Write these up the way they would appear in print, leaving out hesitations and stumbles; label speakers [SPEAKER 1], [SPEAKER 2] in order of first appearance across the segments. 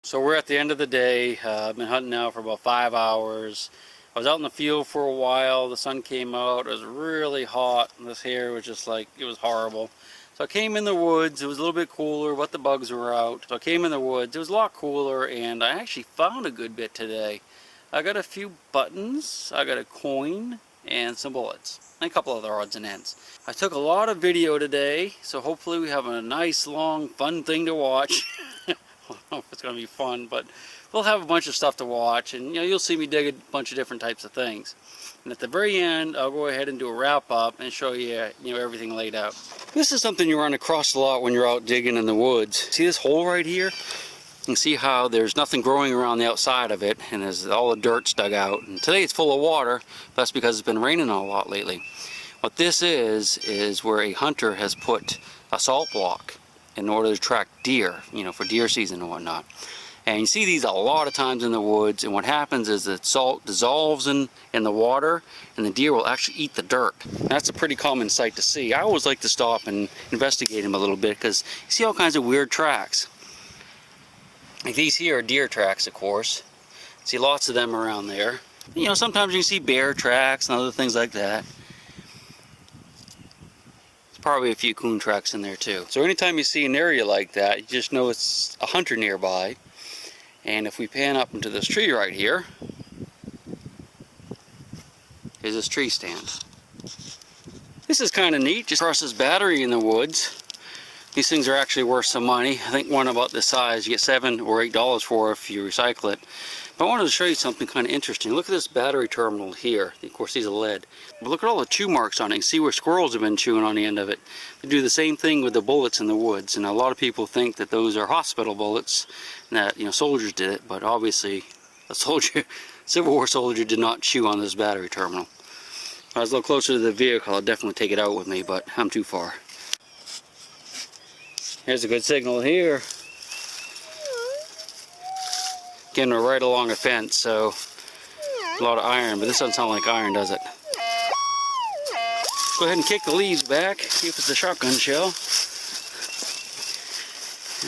[SPEAKER 1] So we're at the end of the day. I've been hunting now for about 5 hours. I was out in the field for a while. The sun came out. It was really hot. This hair was just like, it was horrible. So I came in the woods. It was a little bit cooler, but the bugs were out. So I came in the woods. It was a lot cooler, and I actually found a good bit today. I got a few buttons. I got a coin and some bullets and a couple other odds and ends. I took a lot of video today, so hopefully we have a nice, long, fun thing to watch. I don't know if it's going to be fun, but we'll have a bunch of stuff to watch, and you'll see me dig a bunch of different types of things. And at the very end, I'll go ahead and do a wrap up and show you, everything laid out. This is something you run across a lot when you're out digging in the woods. See this hole right here? You can see how there's nothing growing around the outside of it, and there's all the dirt's dug out. And today it's full of water. That's because it's been raining a lot lately. What this is where a hunter has put a salt block in order to track deer, for deer season and whatnot. And you see these a lot of times in the woods, and what happens is that salt dissolves in the water, and the deer will actually eat the dirt. That's a pretty common sight to see. I always like to stop and investigate them a little bit, because you see all kinds of weird tracks. Like these here are deer tracks, of course. See lots of them around there. Sometimes you can see bear tracks and other things like that. Probably a few coon tracks in there too. So anytime you see an area like that, you just know it's a hunter nearby. And if we pan up into this tree right here, is this tree stand. This is kind of neat, just across this battery in the woods. These things are actually worth some money. I think one about this size you get $7 or $8 for if you recycle it. But I wanted to show you something kind of interesting. Look at this battery terminal here. Of course, these are lead. But look at all the chew marks on it. You can see where squirrels have been chewing on the end of it. They do the same thing with the bullets in the woods. And a lot of people think that those are hospital bullets, and that soldiers did it. But obviously, a soldier, Civil War soldier, did not chew on this battery terminal. If I was a little closer to the vehicle, I'd definitely take it out with me, but I'm too far. Here's a good signal here. Again, we're right along a fence, so a lot of iron, but this doesn't sound like iron, does it? Go ahead and kick the leaves back, see if it's a shotgun shell.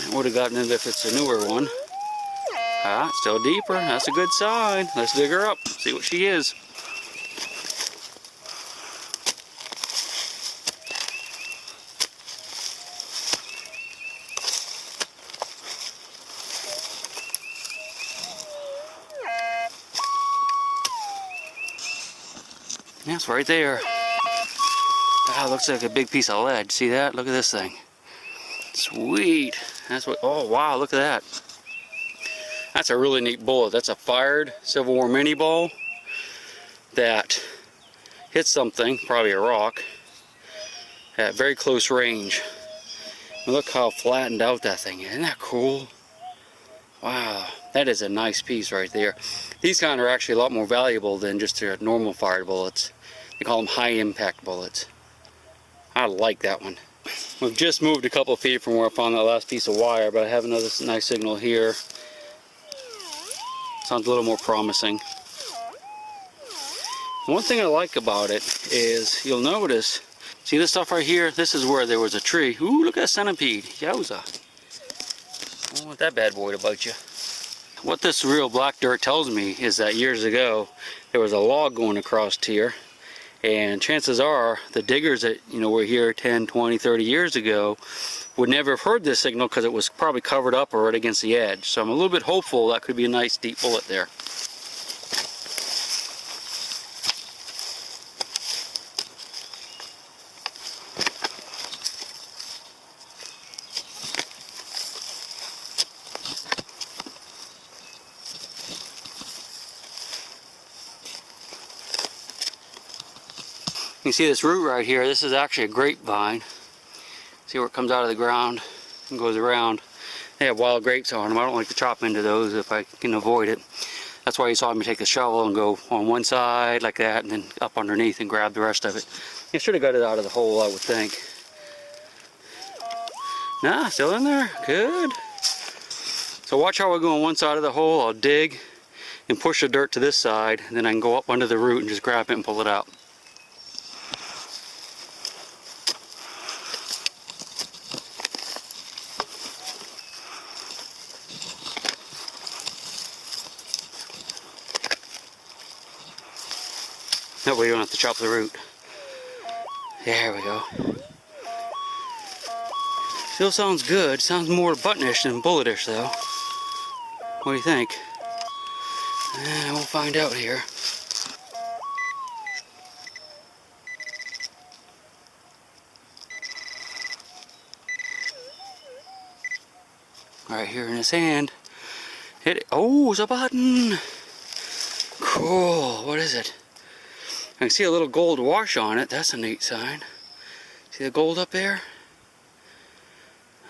[SPEAKER 1] I would have gotten it if it's a newer one. Ah, still deeper. That's a good sign. Let's dig her up, see what she is. Yeah, it's right there. Wow, looks like a big piece of lead. See that? Look at this thing. Sweet. That's what. Oh wow, look at that. That's a really neat bullet. That's a fired Civil War mini ball that hit something, probably a rock, at very close range. And look how flattened out that thing is. Isn't that cool? Wow, that is a nice piece right there. These kind are actually a lot more valuable than just their normal fired bullets. They call them high impact bullets. I like that one. We've just moved a couple of feet from where I found that last piece of wire, but I have another nice signal here. Sounds a little more promising. One thing I like about it is you'll notice, see this stuff right here? This is where there was a tree. Ooh, look at that centipede. Yowza. I don't want that bad boy to bite you. What this real black dirt tells me is that years ago there was a log going across here, and chances are the diggers that were here 10, 20, 30 years ago would never have heard this signal because it was probably covered up or right against the edge. So I'm a little bit hopeful that could be a nice deep bullet there. You can see this root right here. This is actually a grapevine. See where it comes out of the ground and goes around. They have wild grapes on them. I don't like to chop into those if I can avoid it. That's why you saw me take the shovel and go on one side like that and then up underneath and grab the rest of it. You should have got it out of the hole, I would think. Nah, still in there. Good. So watch how I go on one side of the hole. I'll dig and push the dirt to this side, and then I can go up under the root and just grab it and pull it out. That way you don't have to chop the root. There we go. Still sounds good. Sounds more buttonish than bulletish though. What do you think? We'll find out here. Alright, here in his hand. Hit it. Oh, it's a button! Cool. What is it? I can see a little gold wash on it. That's a neat sign. See the gold up there?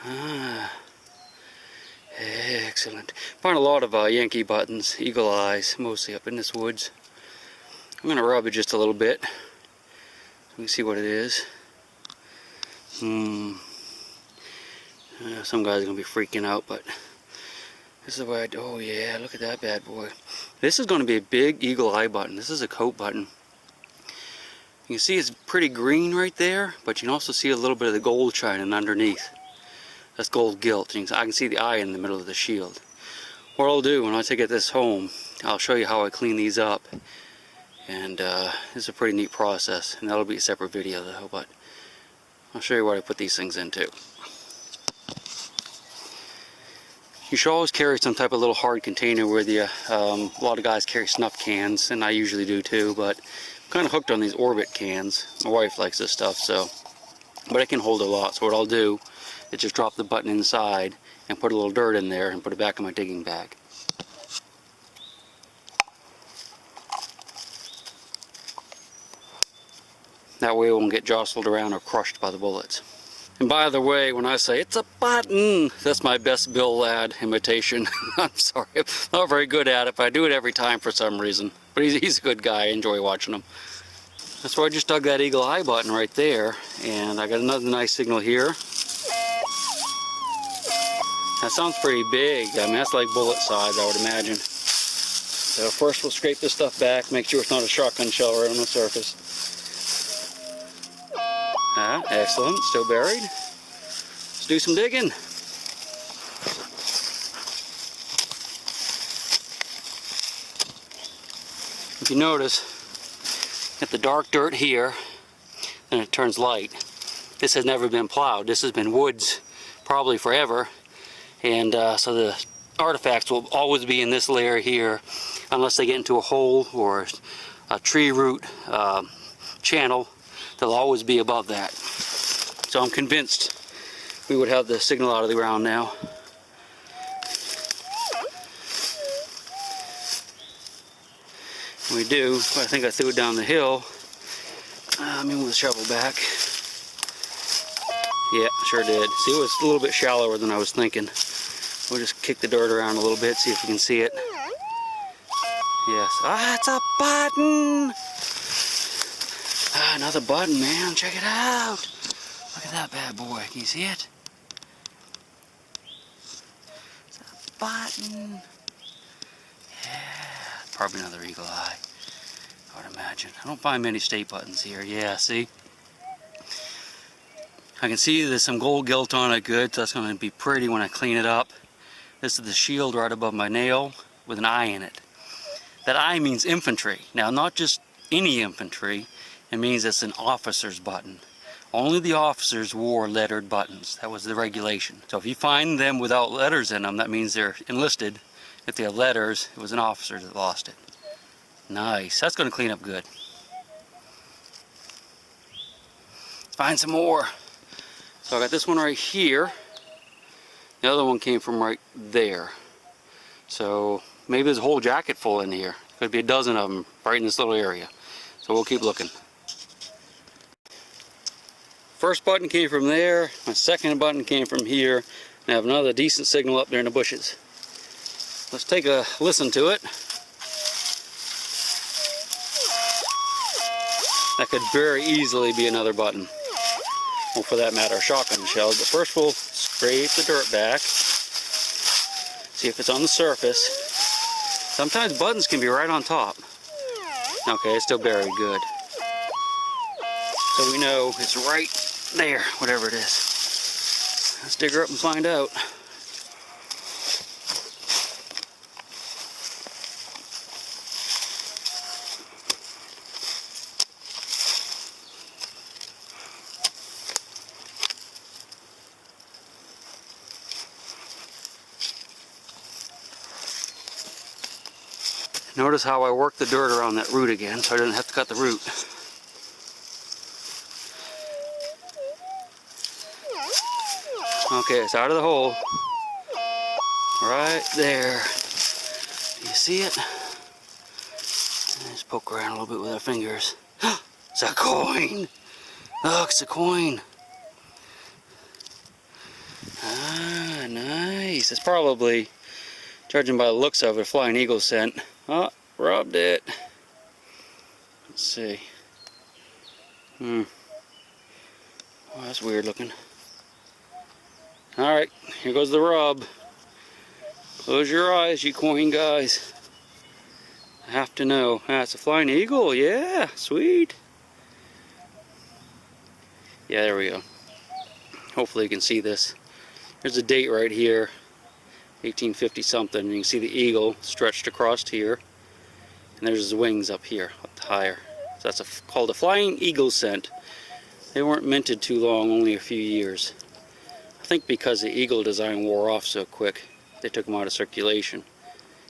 [SPEAKER 1] Ah. Excellent. Find a lot of Yankee buttons, eagle eyes, mostly up in this woods. I'm going to rub it just a little bit so we can see what it is. Some guys are going to be freaking out, but this is the way I do. Oh yeah, look at that bad boy. This is going to be a big eagle eye button. This is a coat button. You can see it's pretty green right there, but you can also see a little bit of the gold shining underneath. That's gold gilt. I can see the eye in the middle of the shield. What I'll do when I take this home, I'll show you how I clean these up. And this is a pretty neat process. And that'll be a separate video though, but I'll show you what I put these things into. You should always carry some type of little hard container with you. A lot of guys carry snuff cans, and I usually do too, but I'm kind of hooked on these Orbit cans. My wife likes this stuff, but it can hold a lot. So what I'll do is just drop the button inside and put a little dirt in there and put it back in my digging bag. That way it won't get jostled around or crushed by the bullets. And by the way, when I say it's a button, that's my best Bill Ladd imitation. I'm sorry, I'm not very good at it, but I do it every time for some reason. But he's a good guy, I enjoy watching him. That's why I just dug that eagle eye button right there. And I got another nice signal here. That sounds pretty big. I mean, that's like bullet size, I would imagine. So first we'll scrape this stuff back, make sure it's not a shotgun shell right on the surface. Ah, excellent, still buried. Let's do some digging. If you notice, get the dark dirt here, then it turns light. This has never been plowed. This has been woods probably forever. And so the artifacts will always be in this layer here unless they get into a hole or a tree root channel. They'll always be above that. So I'm convinced we would have the signal out of the ground now. We do, but I think I threw it down the hill. Let me move the shovel back. Yeah, sure did. See, it was a little bit shallower than I was thinking. We'll just kick the dirt around a little bit, see if we can see it. Yes. Ah, it's a button! Ah, another button, man. Check it out. Look at that bad boy. Can you see it? It's a button. Yeah, probably another eagle eye, I would imagine. I don't find many state buttons here. Yeah, see? I can see there's some gold gilt on it, good, so that's going to be pretty when I clean it up. This is the shield right above my nail with an eye in it. That eye means infantry. Now, not just any infantry. It means it's an officer's button. Only the officers wore lettered buttons. That was the regulation. So if you find them without letters in them, that means they're enlisted. If they have letters, it was an officer that lost it. Nice. That's going to clean up good. Let's find some more. So I got this one right here. The other one came from right there. So maybe there's a whole jacket full in here. Could be a dozen of them right in this little area. So we'll keep looking. First button came from there. My second button came from here. And I have another decent signal up there in the bushes. Let's take a listen to it. That could very easily be another button. Well, for that matter, a shotgun shell. But first we'll scrape the dirt back. See if it's on the surface. Sometimes buttons can be right on top. Okay, it's still buried, good. So we know it's right there, whatever it is. Let's dig her up and find out. Notice how I worked the dirt around that root again, so I didn't have to cut the root. Okay, it's out of the hole. Right there. You see it? Just poke around a little bit with our fingers. It's a coin! Look, it's a coin! Ah, nice. It's probably, judging by the looks of it, a flying eagle scent. Oh, rubbed it. Let's see. Oh, that's weird looking. Alright, here goes the rub. Close your eyes, you coin guys. I have to know. Ah, it's a flying eagle, yeah, sweet. Yeah, there we go. Hopefully you can see this. There's a date right here, 1850 something. You can see the eagle stretched across here. And there's his wings up here, up higher. So that's called a flying eagle scent. They weren't minted too long, only a few years. I think because the eagle design wore off so quick, they took them out of circulation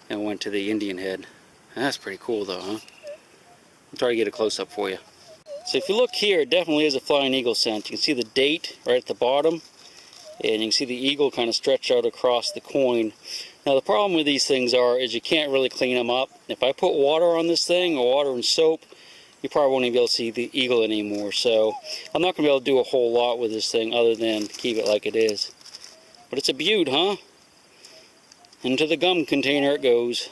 [SPEAKER 1] and went to the Indian head. That's pretty cool though, huh? I'll try to get a close-up for you. So if you look here, it definitely is a flying eagle scent. You can see the date right at the bottom, and you can see the eagle kind of stretch out across the coin. Now the problem with these things is you can't really clean them up. If I put water on this thing, or water and soap, you probably won't even be able to see the eagle anymore. So I'm not going to be able to do a whole lot with this thing other than keep it like it is. But it's a beaut, huh? Into the gum container it goes.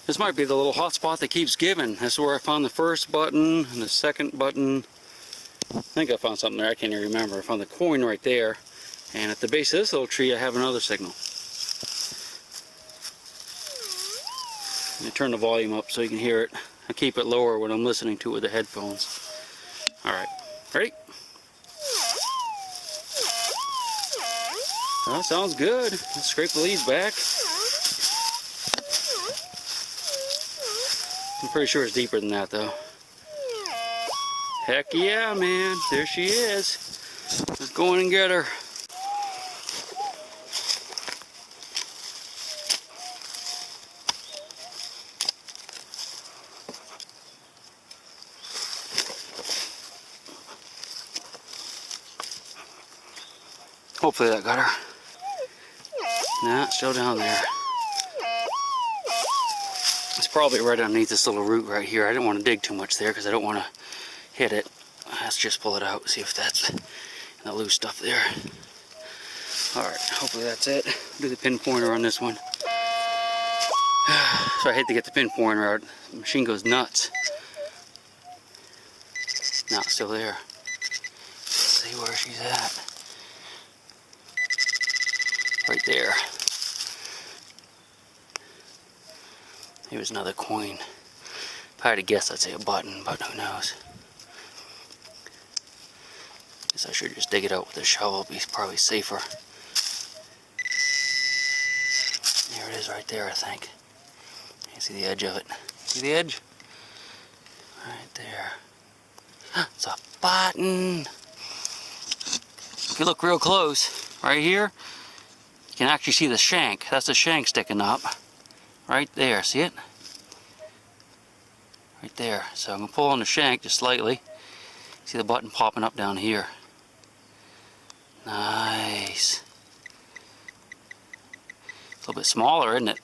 [SPEAKER 1] This might be the little hot spot that keeps giving. This is where I found the first button and the second button. I think I found something there, I can't even remember. I found the coin right there. And at the base of this little tree I have another signal. Let me turn the volume up so you can hear it. I keep it lower when I'm listening to it with the headphones. Alright, ready? Well, that sounds good. Let's scrape the leaves back. I'm pretty sure it's deeper than that though. Heck yeah, man. There she is. Let's go in and get her. Hopefully that got her. Nah, still down there. It's probably right underneath this little root right here. I didn't want to dig too much there because I don't want to hit it. Let's just pull it out, see if that's the loose stuff there. Alright, hopefully that's it. Do the pin pointer on this one. So I hate to get the pin pointer out. The machine goes nuts. No, it's still there. Let's see where she's at. Right there. Here's another coin. If I had to guess, I'd say a button, but who knows. Guess I should just dig it out with a shovel. It'd be probably safer. There it is right there, I think. You see the edge of it. See the edge? Right there. It's a button. If you look real close, right here, you can actually see the shank. That's the shank sticking up. Right there, see it? Right there. So I'm going to pull on the shank just slightly. See the button popping up down here. Nice. A little bit smaller, isn't it?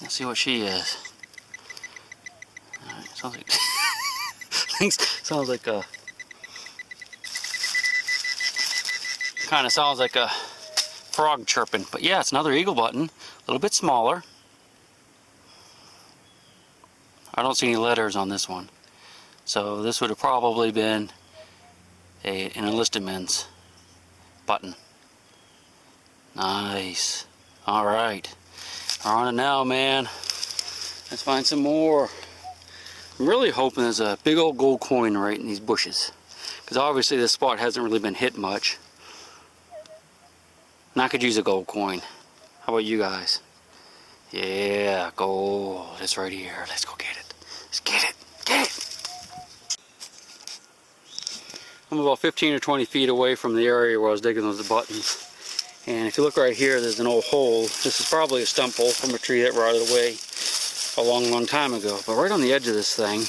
[SPEAKER 1] Let's see what she is. Alright, sounds like sounds like a kind of sounds like a frog chirping, but yeah, it's another eagle button, a little bit smaller. I don't see any letters on this one, so this would have probably been an enlisted men's button. Nice. All right, we're on it now, man. Let's find some more. I'm really hoping there's a big old gold coin right in these bushes, because obviously this spot hasn't really been hit much. And I could use a gold coin. How about you guys? Yeah, gold. It's right here. Let's go get it. Let's get it. Get it. I'm about 15 or 20 feet away from the area where I was digging those buttons. And if you look right here, there's an old hole. This is probably a stump hole from a tree that rotted away a long, long time ago. But right on the edge of this thing,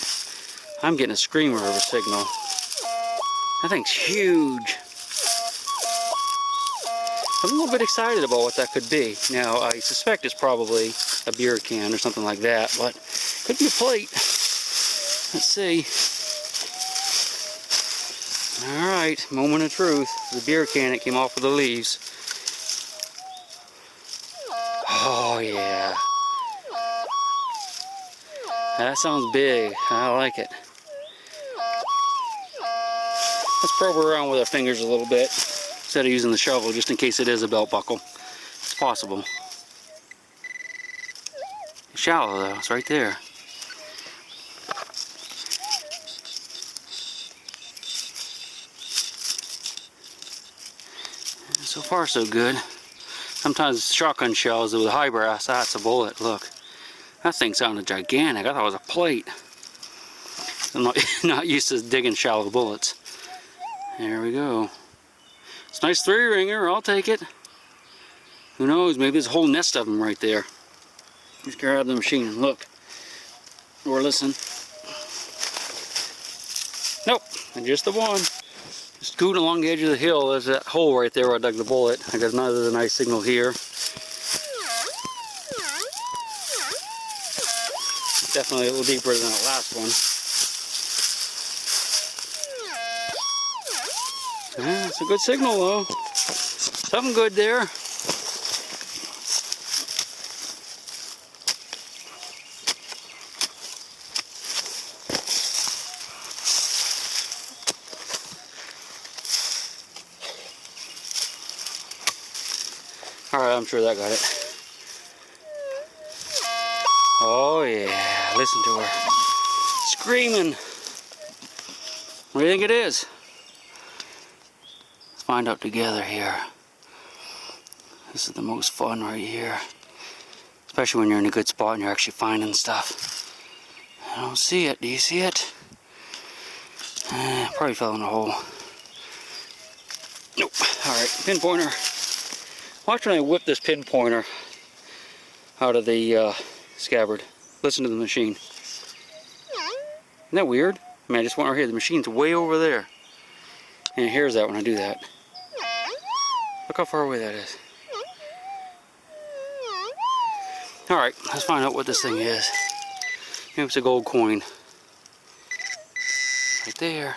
[SPEAKER 1] I'm getting a screamer of a signal. That thing's huge. I'm a little bit excited about what that could be. Now, I suspect it's probably a beer can or something like that, but it could be a plate. Let's see. Alright, moment of truth. The beer can that came off of the leaves. Oh yeah. That sounds big. I like it. Let's probe around with our fingers a little bit instead of using the shovel, just in case it is a belt buckle. It's possible. It's shallow though, it's right there. So far so good. Sometimes shotgun shells with high brass, that's a bullet. Look, that thing sounded gigantic. I thought it was a plate. I'm not used to digging shallow bullets. There we go. It's a nice 3-ringer, I'll take it. Who knows, maybe there's a whole nest of them right there. Let's grab the machine and look. Or listen. Nope, just the one. Scooting along the edge of the hill, there's that hole right there where I dug the bullet. I got another nice signal here. Definitely a little deeper than that last one. Yeah, it's a good signal though. Something good there. Alright, I'm sure that got it. Oh yeah, listen to her. Screaming. What do you think it is? Let's find out together here. This is the most fun right here. Especially when you're in a good spot and you're actually finding stuff. I don't see it. Do you see it? Probably fell in a hole. Nope. Alright, pinpointer. Watch when I whip this pinpointer out of the scabbard. Listen to the machine. Isn't that weird? I mean, I just went right here. The machine's way over there. And it hears that when I do that. Look how far away that is. Alright, let's find out what this thing is. Maybe it's a gold coin. Right there.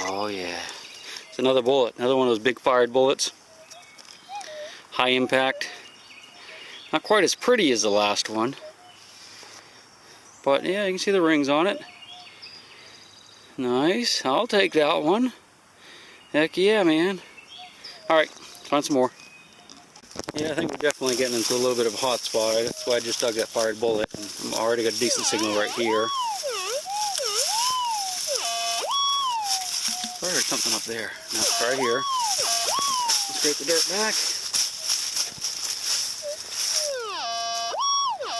[SPEAKER 1] Oh yeah. It's another bullet. Another one of those big fired bullets. High impact. Not quite as pretty as the last one. But yeah, you can see the rings on it. Nice. I'll take that one. Heck yeah, man. Alright, let's find some more. Yeah, I think we're definitely getting into a little bit of a hot spot. That's why I just dug that fired bullet. And I've already got a decent signal right here. Oh, there's something up there. No, it's right here. Let's scrape the dirt back.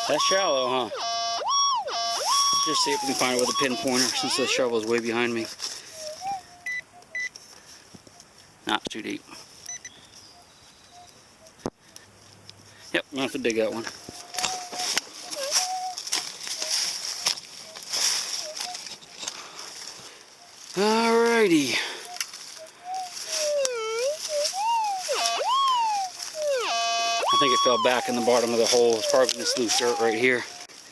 [SPEAKER 1] That's shallow, huh? Let's just see if we can find it with a pinpointer since the shovel is way behind me. Not too deep. Yep, I'm gonna have to dig that one. Alrighty. I think it fell back in the bottom of the hole. It's probably this loose dirt right here.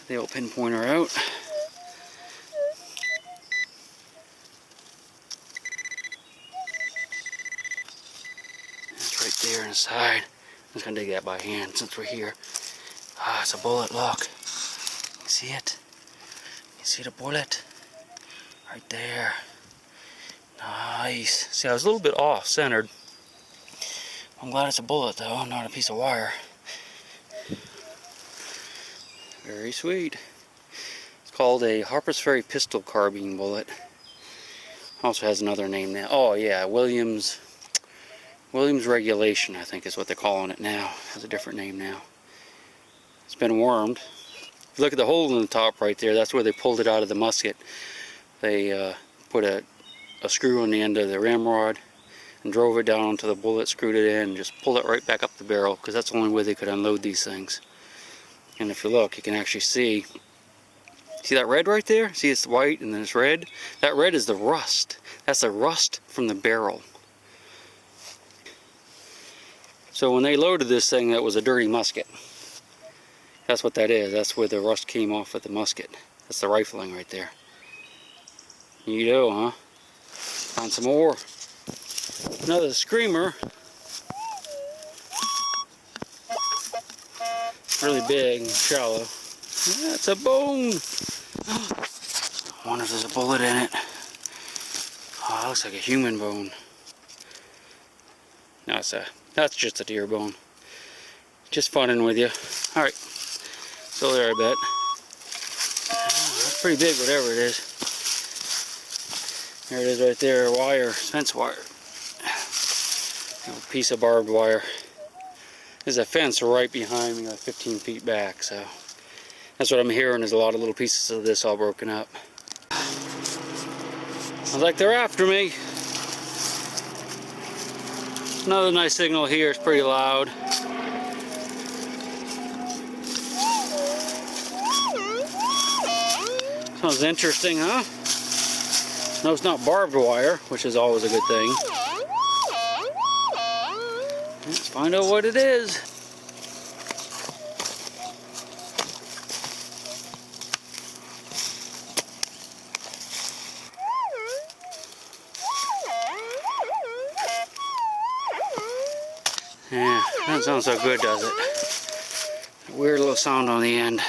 [SPEAKER 1] The old pinpointer out. It's right there inside. I'm just gonna dig that by hand since we're here. Ah, it's a bullet, look. You see it? You see the bullet? Right there. Nice. See, I was a little bit off centered. I'm glad it's a bullet though, not a piece of wire. Very sweet. It's called a Harper's Ferry pistol carbine bullet. Also has another name now. Oh yeah, Williams Regulation, I think is what they're calling it now. It has a different name now. It's been wormed. If you look at the hole in the top right there, that's where they pulled it out of the musket. They put a screw on the end of the ramrod, and drove it down to the bullet, screwed it in, and just pulled it right back up the barrel, because that's the only way they could unload these things. And if you look, you can actually see that red right there? See, it's white and then it's red? That red is the rust. That's the rust from the barrel. So when they loaded this thing, that was a dirty musket. That's what that is. That's where the rust came off of the musket. That's the rifling right there. Neato, huh? Found some more. Another screamer. Really big and shallow. That's a bone. I wonder if there's a bullet in it. Oh, it looks like a human bone. No, that's just a deer bone. Just funning with you. All right. So there, I bet. Oh, that's pretty big, whatever it is. There it is right there, wire, fence wire. A piece of barbed wire. There's a fence right behind me, like 15 feet back, so that's what I'm hearing, is a lot of little pieces of this all broken up. Sounds like they're after me. Another nice signal here, it's pretty loud. Sounds interesting, huh? No, it's not barbed wire, which is always a good thing. Let's find out what it is. Yeah, doesn't sound so good, does it? Weird little sound on the end.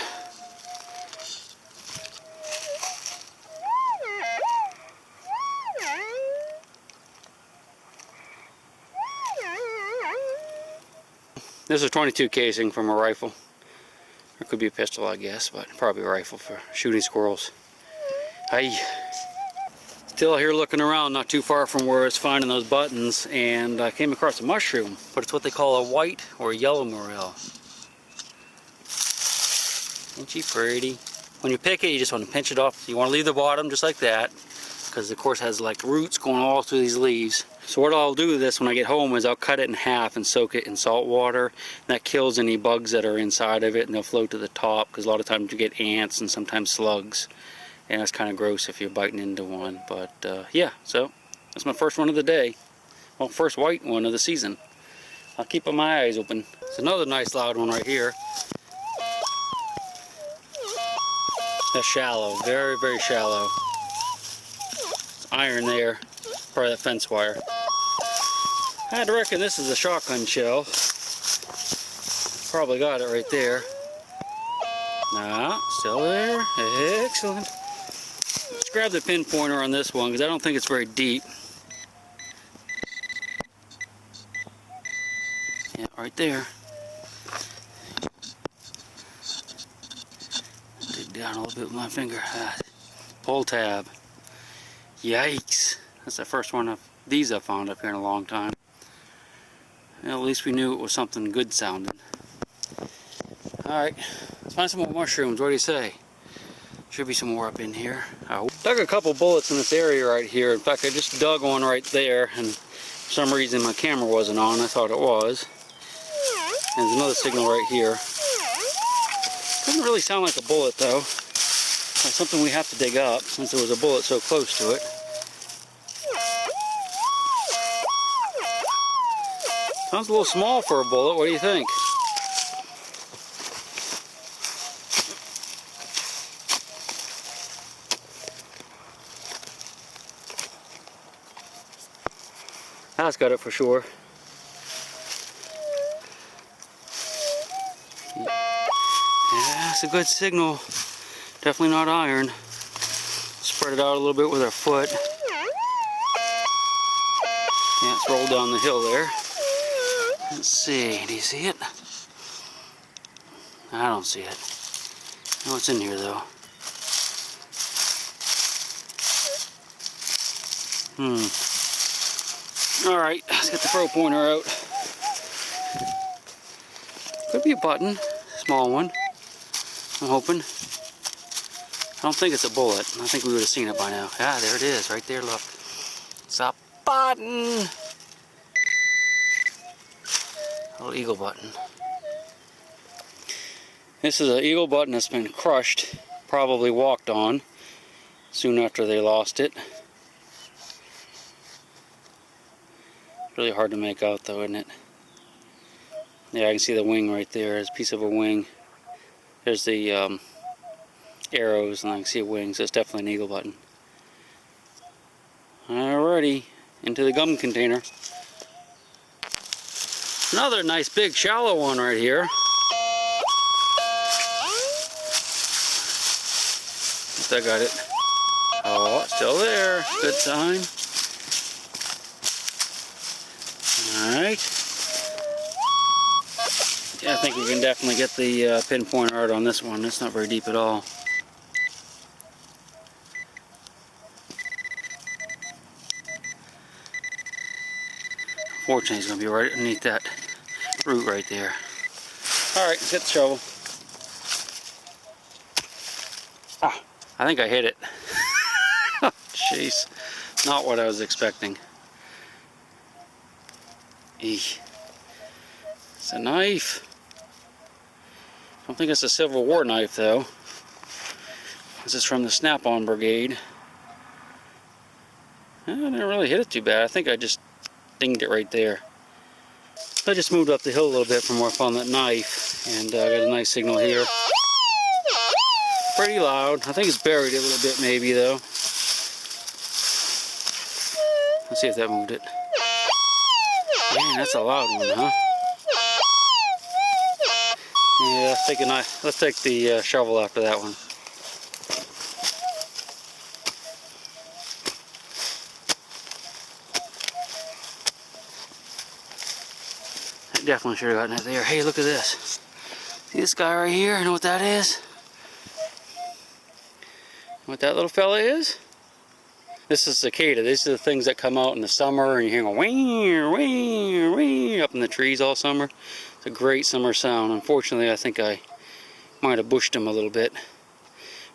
[SPEAKER 1] This is a 22 casing from a rifle. It could be a pistol, I guess, but probably a rifle for shooting squirrels. Hi. Still here looking around, not too far from where I was finding those buttons, and I came across a mushroom, but it's what they call a white or a yellow morel. Ain't she pretty? When you pick it, you just want to pinch it off. You want to leave the bottom just like that, because of course it has like roots going all through these leaves. So what I'll do with this when I get home is I'll cut it in half and soak it in salt water. And that kills any bugs that are inside of it, and they'll float to the top, because a lot of times you get ants and sometimes slugs. And it's kind of gross if you're biting into one. But yeah, so that's my first one of the day. Well, first white one of the season. I'll keep my eyes open. It's another nice loud one right here. That's shallow, very, very shallow. It's iron there, part of that fence wire. I had to reckon this is a shotgun shell. Probably got it right there. Nah, still there. Excellent. Let's grab the pinpointer on this one, because I don't think it's very deep. Yeah, right there. Dig down a little bit with my finger. Pull tab. Yikes. That's the first one of these I've found up here in a long time. Well, at least we knew it was something good sounding. Alright, let's find some more mushrooms. What do you say? Should be some more up in here. I dug a couple bullets in this area right here. In fact, I just dug one right there, and for some reason my camera wasn't on. I thought it was. And there's another signal right here. Doesn't really sound like a bullet though. Like something we have to dig up, since there was a bullet so close to it. Sounds a little small for a bullet. What do you think? That's got it for sure. Yeah, it's a good signal. Definitely not iron. Spread it out a little bit with our foot. Yeah, it's rolled down the hill there. Let's see, do you see it? I don't see it. I know what's in here though. Alright, let's get the throw pointer out. Could be a button, small one. I'm hoping. I don't think it's a bullet. I think we would have seen it by now. Ah, there it is, right there, look. It's a button. Little eagle button. This is an eagle button that's been crushed, probably walked on soon after they lost it. Really hard to make out though, isn't it? Yeah, I can see the wing right there. There's a piece of a wing. There's the arrows, and I can see a wing, so it's definitely an eagle button. Alrighty, into the gum container. Another nice big shallow one right here. I got it. Oh, still there. Good sign. Alright. Yeah, I think we can definitely get the pinpoint art on this one. It's not very deep at all. Fortunately, it's going to be right underneath that root right there. Alright, let's get the shovel. Ah, I think I hit it. Jeez, not what I was expecting. Eek. It's a knife. I don't think it's a Civil War knife though. This is from the Snap-on Brigade. I didn't really hit it too bad. I think I just dinged it right there. I just moved up the hill a little bit for more fun with that knife, and got a nice signal here. Pretty loud. I think it's buried a little bit maybe though. Let's see if that moved it. Man, that's a loud one, huh? Yeah, let's take a knife. Let's take the shovel after that one. I definitely should have gotten it there. Hey, look at this. See this guy right here? You know what that is? What that little fella is? This is cicada. These are the things that come out in the summer and you hear them wing, wing, wing up in the trees all summer. It's a great summer sound. Unfortunately, I think I might have bushed him a little bit.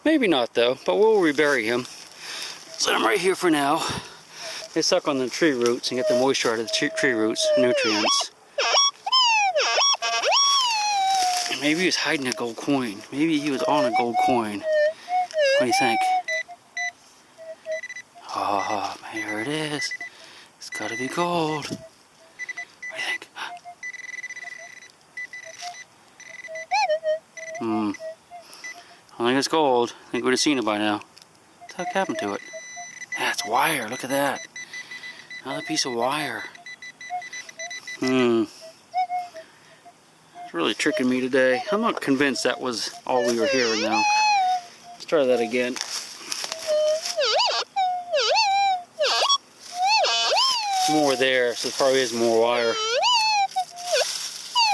[SPEAKER 1] Maybe not though, but we'll rebury him. Set him right here for now. They suck on the tree roots and get the moisture out of the tree roots, nutrients. And maybe he was hiding a gold coin. Maybe he was on a gold coin. What do you think? Oh, here it is. It's gotta be gold. What do you think? I don't think it's gold. I think we'd have seen it by now. What the heck happened to it? That's wire. Look at that. Another piece of wire. It's really tricking me today. I'm not convinced that was all we were hearing though. Let's try that again. More there, so there probably is more wire.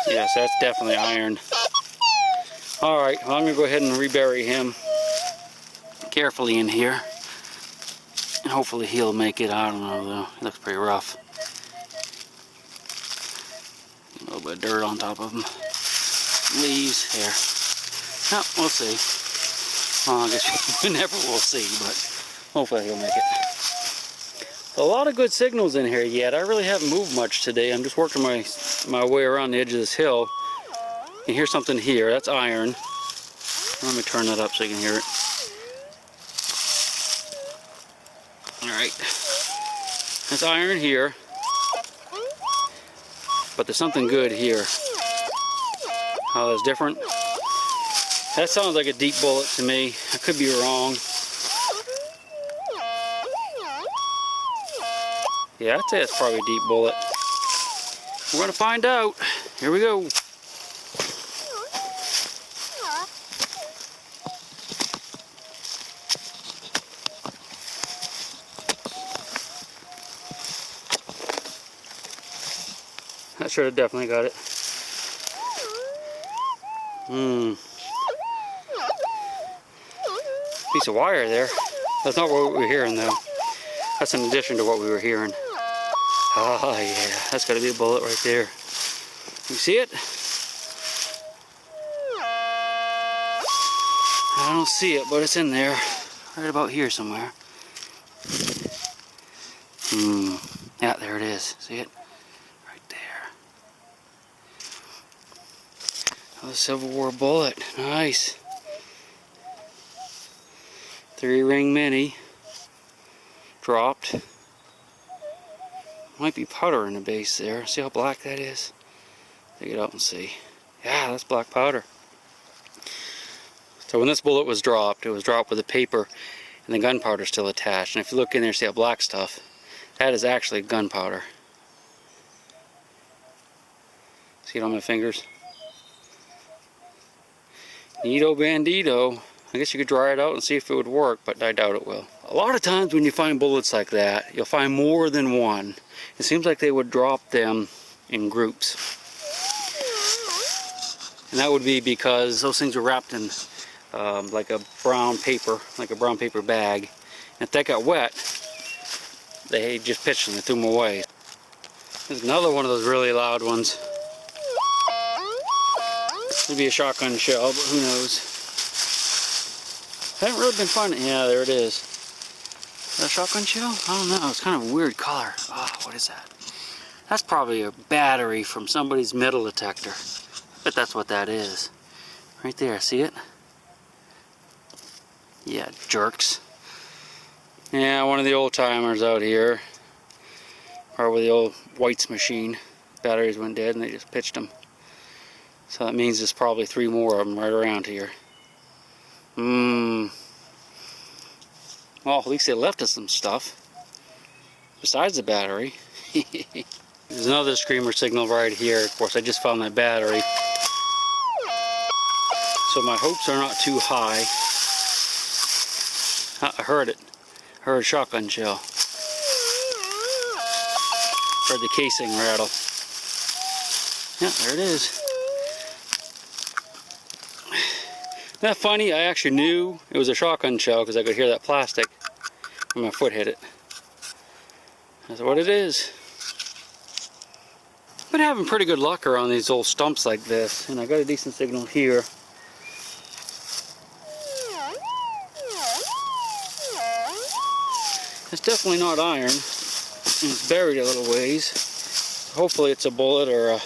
[SPEAKER 1] Yes, that's definitely iron. Alright, well, I'm going to go ahead and rebury him carefully in here. And hopefully he'll make it. I don't know though. He looks pretty rough. A little bit of dirt on top of him. Leaves here. No, we'll see. Well, I guess we never will see, but hopefully he'll make it. A lot of good signals in here yet. I really haven't moved much today. I'm just working my way around the edge of this hill. You hear something here. That's iron. Let me turn that up so you can hear it. Alright. That's iron here. But there's something good here. How that's different. That sounds like a deep bullet to me. I could be wrong. Yeah, I'd say it's probably a deep bullet. We're going to find out. Here we go. That should have definitely got it. Piece of wire there. That's not what we were hearing though. That's in addition to what we were hearing. Oh yeah, that's got to be a bullet right there. You see it? I don't see it, but it's in there. Right about here somewhere. Yeah, there it is. See it? Right there. A Civil War bullet. Nice. 3-ring mini. Dropped. Might be powder in the base there. See how black that is? Take it out and see. Yeah, that's black powder. So when this bullet was dropped, it was dropped with the paper and the gunpowder still attached. And if you look in there, see that black stuff? That is actually gunpowder. See it on my fingers? Neato bandito. I guess you could dry it out and see if it would work, but I doubt it will. A lot of times when you find bullets like that, you'll find more than one. It seems like they would drop them in groups. And that would be because those things were wrapped in like a brown paper bag. And if that got wet, they just pitched them and threw them away. There's another one of those really loud ones. Could be a shotgun shell, but who knows? I haven't really been finding. Yeah, there it is. Is that a shotgun shell? I don't know. It's kind of a weird color. Oh, what is that? That's probably a battery from somebody's metal detector. I bet that's what that is. Right there, see it? Yeah, jerks. Yeah, one of the old timers out here. Probably the old White's machine. Batteries went dead and they just pitched them. So that means there's probably 3 more of them right around here. Well, at least they left us some stuff. Besides the battery. There's another screamer signal right here. Of course, I just found that battery. So my hopes are not too high. I heard it. I heard a shotgun shell. Heard the casing rattle. Yeah, there it is. Isn't that funny? I actually knew it was a shotgun shell because I could hear that plastic when my foot hit it. That's what it is. Been having pretty good luck around these old stumps like this, and I got a decent signal here. It's definitely not iron. It's buried a little ways. Hopefully it's a bullet or a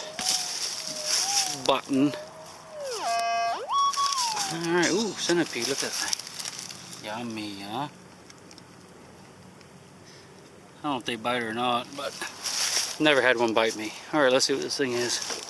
[SPEAKER 1] button. Alright, ooh, centipede, look at that thing. Yummy, huh? I don't know if they bite or not, but never had one bite me. Alright, let's see what this thing is.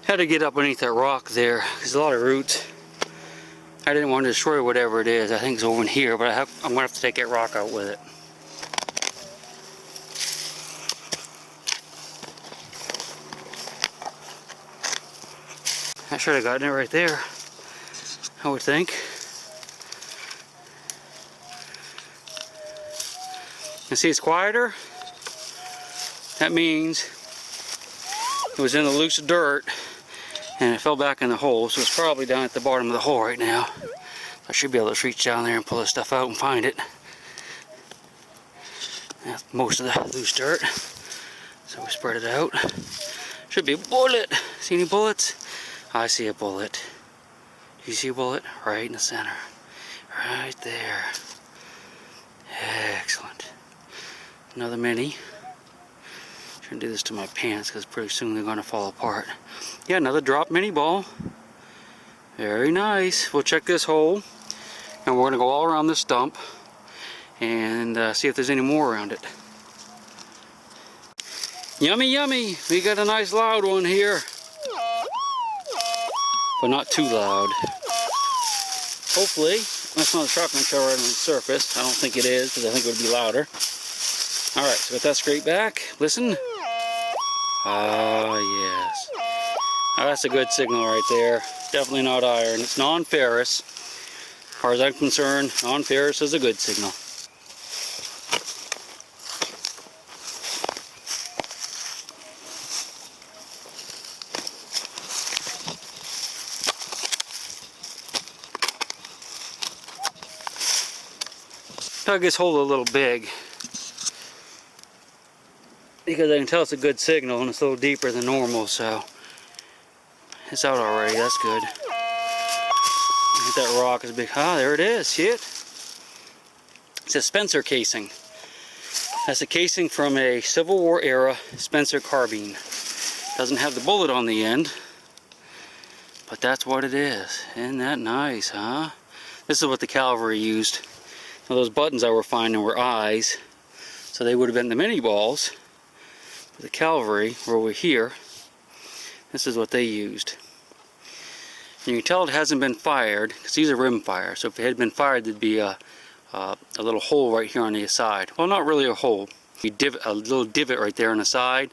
[SPEAKER 1] Had to get up underneath that rock there. There's a lot of roots. I didn't want to destroy whatever it is. I think it's over in here, but I'm going to have to take that rock out with it. I should have gotten it right there, I would think. You see it's quieter? That means it was in the loose dirt and it fell back in the hole, so it's probably down at the bottom of the hole right now. I should be able to reach down there and pull this stuff out and find it. That's most of the loose dirt. So we spread it out. Should be a bullet. See any bullets? I see a bullet. Do you see a bullet? Right in the center. Right there. Excellent. Another mini. Shouldn't do this to my pants because pretty soon they're going to fall apart. Yeah, another drop mini ball. Very nice. We'll check this hole and we're going to go all around this stump and see if there's any more around it. Yummy, yummy. We got a nice loud one here. But not too loud. Hopefully, that's not a shotgun shell right on the surface. I don't think it is because I think it would be louder. Alright, so got that straight back. Listen. Ah, yes. Oh, that's a good signal right there. Definitely not iron. It's non-ferrous. As far as I'm concerned, non-ferrous is a good signal. dug this hole a little big because I can tell it's a good signal and it's a little deeper than normal, so it's out already. That's good. Hit that rock is big. Ah, there it is. See it? It's a Spencer casing. That's a casing from a Civil War era Spencer carbine. Doesn't have the bullet on the end, but that's what it is. Isn't that nice, huh? This is what the cavalry used. Now, those buttons I were finding were eyes, so they would have been the mini balls. But the cavalry were over here. This is what they used. And you can tell it hasn't been fired because these are rim fire. So if it had been fired, there'd be a little hole right here on the side. Well, not really a hole. A little divot right there on the side,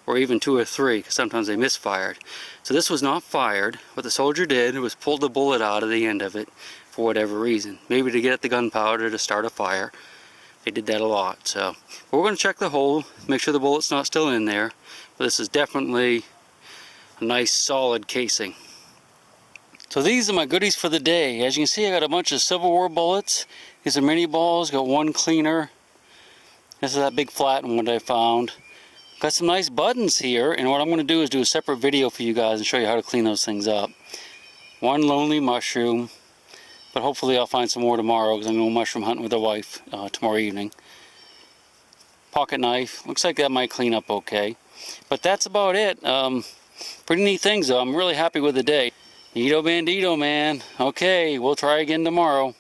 [SPEAKER 1] or even 2 or 3, because sometimes they misfired. So this was not fired. What the soldier did was pull the bullet out of the end of it for whatever reason. Maybe to get at the gunpowder to start a fire. They did that a lot. So but we're going to check the hole, make sure the bullet's not still in there. But this is definitely a nice solid casing. So these are my goodies for the day. As you can see, I got a bunch of Civil War bullets. These are mini balls. Got one cleaner. This is that big flat one that I found. Got some nice buttons here, and what I'm going to do is do a separate video for you guys and show you how to clean those things up. One lonely mushroom, but hopefully I'll find some more tomorrow because I'm going mushroom hunting with the wife tomorrow evening. Pocket knife. Looks like that might clean up okay. But that's about it. Pretty neat things though. I'm really happy with the day. Neato bandito, man. Okay, we'll try again tomorrow.